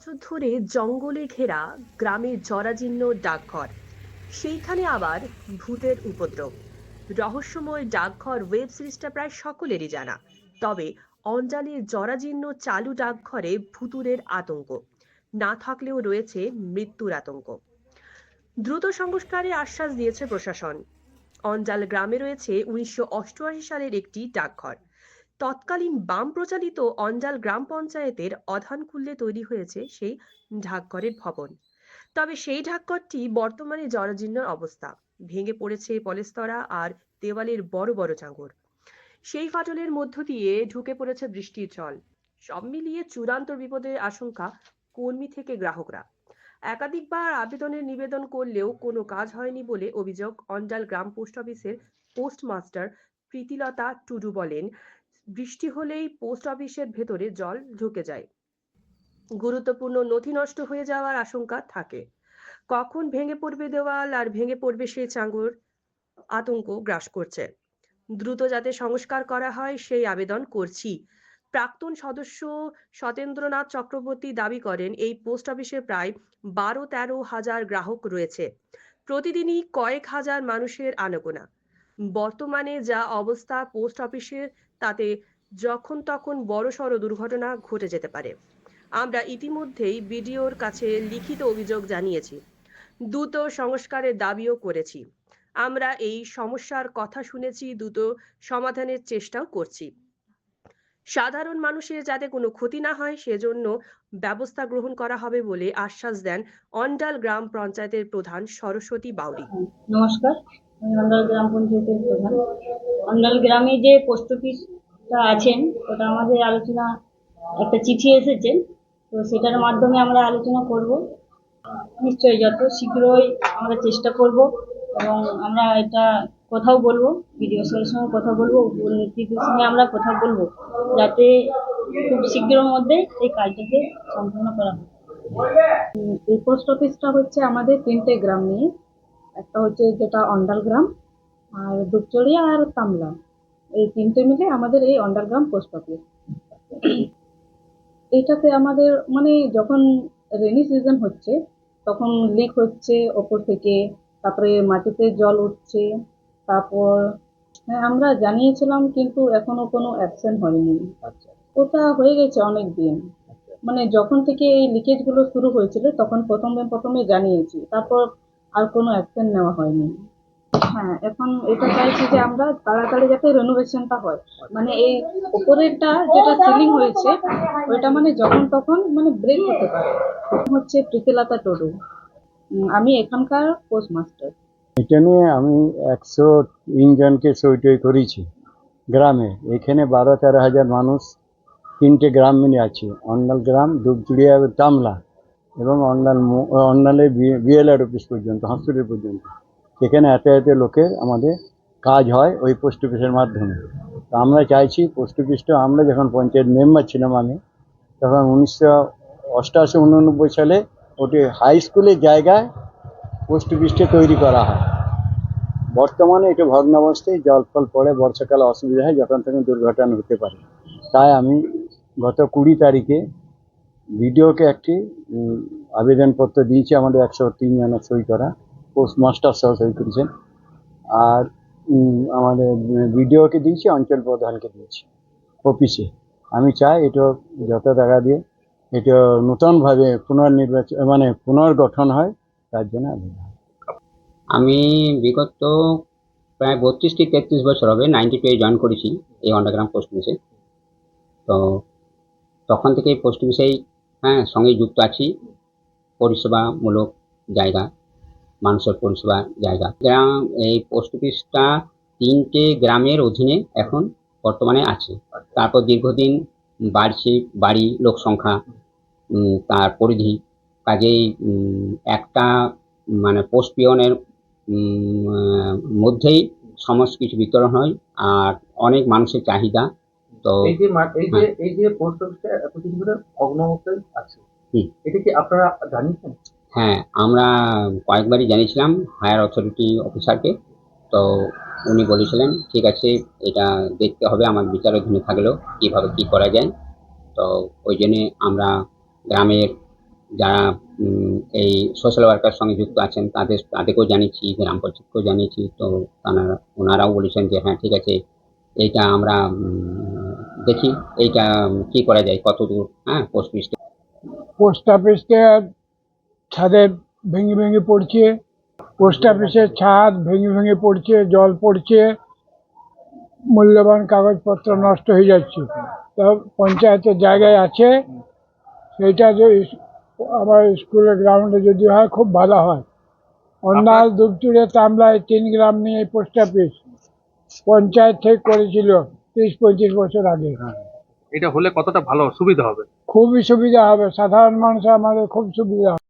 বছর ধরে জঙ্গলে ঘেরা গ্রামের জরাজীর্ণ ডাকঘর, সেইখানে আবার ভূতের উপদ্রব। রহস্যময় ডাকঘর ওয়েব সিরিজটা প্রায় সকলেরই জানা। তবে অঞ্জালের জরাজীর্ণ চালু ডাকঘরে ভুতুড়ের আতঙ্ক না থাকলেও রয়েছে মৃত্যুর আতঙ্ক। দ্রুত সংস্কারের আশ্বাস দিয়েছে প্রশাসন। অঞ্জাল গ্রামে রয়েছে 1988 সালের একটি ডাকঘর। তৎকালীন বাম প্রচালিত অঞ্জাল গ্রাম পঞ্চায়েতের অধান খুললে তৈরি হয়েছে সেই ডাকঘরের ভবন। তবে সেই ডাকঘরটি বর্তমানে জরাজীর্ণ অবস্থা। ভেঙে পড়েছে পলেস্তরা আর দেওয়ালের বড় বড় চাঙড়। সেই ফাটলের মধ্য দিয়ে ঢুকে পড়েছে বৃষ্টির জল। সব মিলিয়ে চূড়ান্ত বিপদের আশঙ্কা কর্মী থেকে গ্রাহকরা। একাধিকবার আবেদনের নিবেদন করলেও কোনো কাজ হয়নি বলে অভিযোগ। অঞ্জাল গ্রাম পোস্ট অফিসের পোস্টমাস্টার প্রীতিলতা টুডু বলেন, বৃষ্টি হলেই পোস্ট অফিসের ভেতরে জল ঢুকে যায়, গুরুত্বপূর্ণ নথি নষ্ট হয়ে যাওয়ার আশঙ্কা থাকে। কখন ভেঙে পড়বে দেওয়াল আর ভেঙে পড়বে সেই চাঙড়, আতঙ্ক গ্রাস করছে। দ্রুত যাতে সংস্কার করা হয় সেই আবেদন করছি। প্রাক্তন সদস্য সতেন্দ্রনাথ চক্রবর্তী দাবি করেন, এই পোস্ট অফিসে প্রায় 12-13 হাজার গ্রাহক রয়েছে, প্রতিদিনই কয়েক হাজার মানুষের আনাগোনা। বর্তমানে যা অবস্থা পোস্ট অফিসের, তাতে যখন তখন বড়সড় দুর্ঘটনা ঘটে যেতে পারে। আমরা ইতিমধ্যেই বিডিওর কাছে লিখিত অভিযোগ জানিয়েছি, দ্রুত সংস্কারের দাবিও করেছি। আমরা এই সমস্যার কথা শুনেছি, দ্রুত সমাধানের চেষ্টাও করছি। সাধারণ মানুষের যাতে কোনো ক্ষতি না হয় সেজন্য ব্যবস্থা গ্রহণ করা হবে বলে আশ্বাস দেন অন্ডাল গ্রাম পঞ্চায়েতের প্রধান সরস্বতী বাউরি। নমস্কার, আমি অন্ডাল গ্রাম পঞ্চায়েতের প্রধান। অন্ডাল গ্রামে যে পোস্ট অফিসটা আছেন, ওটা আমাদের আলোচনা, একটা চিঠি এসেছে, তো সেটার মাধ্যমে আমরা আলোচনা করব। নিশ্চয়ই যত শীঘ্রই আমরা চেষ্টা করব, এবং আমরা এটা কথাও বলবো, বিডিও স্যারের সঙ্গে কথা বলবো, উপনেত্রীদের সঙ্গে আমরা কথা বলবো, যাতে খুব শীঘ্রের মধ্যে এই কাজটাকে সম্পূর্ণ করা হয়। এই পোস্ট অফিসটা হচ্ছে আমাদের 3টে গ্রাম নিয়ে। একটা হচ্ছে যেটা অন্ডাল গ্রাম, আর দুপচড়িয়া আর তামলা, এই 3টে মিলে আমাদের এই অন্ডাল গ্রাম পোস্ট অফিস। এইটাতে আমাদের মানে যখন রেনি সিজন হচ্ছে তখন লিক হচ্ছে ওপর থেকে, তারপরে মাটিতে জল উঠছে। তারপর হ্যাঁ, আমরা জানিয়েছিলাম কিন্তু এখনো কোনো অ্যাকশন হয়নি। ওটা হয়ে গেছে অনেক দিন, মানে যখন থেকে এই লিকেজ গুলো শুরু হয়েছিল তখন প্রথমে জানিয়েছি, তারপর আর কোনো অ্যাকশন নেওয়া হয়নি। হ্যাঁ, এখন এটা চাইছি যে আমরা তাড়াতাড়ি যাতে রেনোভেশনটা হয়, মানে এই উপরেরটা যেটা সিলিং হয়েছে ওইটা মানে যখন তখন মানে ব্রেক হতে পারে। হচ্ছে প্রীতিলতা টুডু, আমি এখানকার পোস্টমাস্টার। এটা নিয়ে আমি 103 জনকে সই টই করেছি গ্রামে। এখানে 12-13 হাজার মানুষ 3টে গ্রাম মিলে আছে, অন্ডাল গ্রাম, দুবচুড়িয়া, তামলা, এবং অন্ডালে বিএলআর অফিস পর্যন্ত, হসপিটাল পর্যন্ত। সেখানে এত এত লোকের আমাদের কাজ হয় ওই পোস্ট অফিসের মাধ্যমে। তো আমরা চাইছি পোস্ট অফিসটা, আমরা যখন পঞ্চায়েত মেম্বার ছিলাম আমি, তখন 1988-89 সালে ওটি হাই স্কুলের জায়গায় পোস্ট অফিসটা তৈরি করা হয়। বর্তমানে এটা ভগ্নাবস্থায়, জল ফল পড়ে, বর্ষাকালে অসুবিধা হয়, যখন তখন দুর্ঘটনা হতে পারে। তাই আমি গত 20 তারিখে ভিডিওকে একটি আবেদনপত্র দিয়েছি, আমাদের 103 জনের সই করা, পোস্টমাস্টার সহ সই করেছেন। আর আমাদের ভিডিওকে দিয়েছি, অঞ্চল প্রধানকে দিয়েছি অফিসে। আমি চাই এটা যত টাকা দিয়ে এটা নতুনভাবে পুনর্নির্বাচন মানে পুনর্গঠন হয়, তার জন্য আবেদন। আমি বিগত প্রায় 32-33 বছর হবে, 92 জয়েন করেছি এই অন্ডারগ্রাম পোস্ট অফিসে। তো তখন থেকে পোস্ট অফিসেই সঙ্গে যুক্ত আছি। পরিষেবামূলক জায়গা, মানুষের পরিষেবা জায়গা। গ্রাম এই পোস্ট অফিসটা 3টে গ্রামের অধীনে এখন বর্তমানে আছে। তারপর দীর্ঘদিন বাড়ছে বাড়ি, লোক সংখ্যা, তার পরিধি, কাজেই একটা মানে পোস্ট পিয়নের মধ্যেই সমস্ত কিছু বিতরণ হয়, আর অনেক মানুষের চাহিদা। তো এই যে পোস্ট অফিসটা এতদিন ধরে ভগ্ন অবস্থায় আছে, এটা কি আপনারা জানিয়েছেন? হ্যাঁ, আমরা কয়েকবারই জানিয়েছিলাম হায়ার অথরিটি অফিসারকে। তো উনি বলেছিলেন ঠিক আছে, এটা দেখতে হবে, আমার বিচারাধীনে থাকলেও কীভাবে কী করা যায়। তো ওই জন্যে আমরা গ্রামের যারা এই সোশ্যাল ওয়ার্কার সঙ্গে যুক্ত আছেন তাদেরকেও জানিয়েছি, গ্রাম পঞ্চায়েতকেও জানিয়েছি। তো ওনারাও বলেছেন যে হ্যাঁ ঠিক আছে, এইটা আমরা দেখি এইটা কি করা যায়, কতদূর পোস্ট অফিসটা। পোস্ট অফিসটা ছাদে ভেঙে ভেঙে পড়ছে, পোস্ট অফিসের ছাদ ভেঙে ভেঙে পড়ছে, জল পড়ছে, মূল্যবান কাগজপত্র নষ্ট হয়ে যাচ্ছে। তো পঞ্চায়েতের জায়গায় আছে, সেইটা যদি আমার স্কুলের গ্রাউন্ডে যদি হয় খুব ভালো হয়। অন্যাল, দুপচুড়ে, তামলায় 3 গ্রাম নিয়ে এই পোস্ট অফিস পঞ্চায়েত থেকে করেছিল 30-35 বছর আগে। এটা হলে কতটা ভালো সুবিধা হবে? খুবই সুবিধা হবে, সাধারণ মানুষ আমাদের খুব সুবিধা হবে।